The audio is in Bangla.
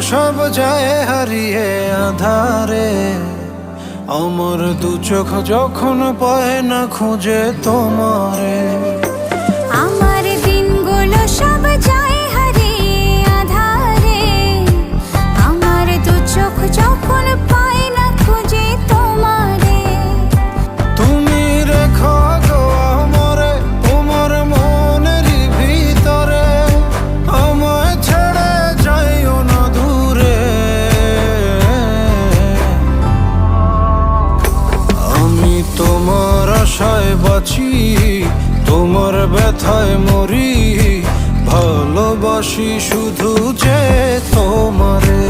সব যায় হারিয়ে আধারে, আমার দু চোখ যখন পায় না খুঁজে তোমারে। আমার দিনগুলো সব যায় হারিয়ে আধারে, আমার দু চোখ যখন পায় না খুঁজে তোমারে। তুমি রেখো গো আমারে তোমার মনের ভিতরে, আমায় ছেড়ে যাইও না দূরে। আমি তোমার আশায় বাঁচি, তোমার ব্যথায় মরি, ভালোবাসি শুধু যে তোমারে।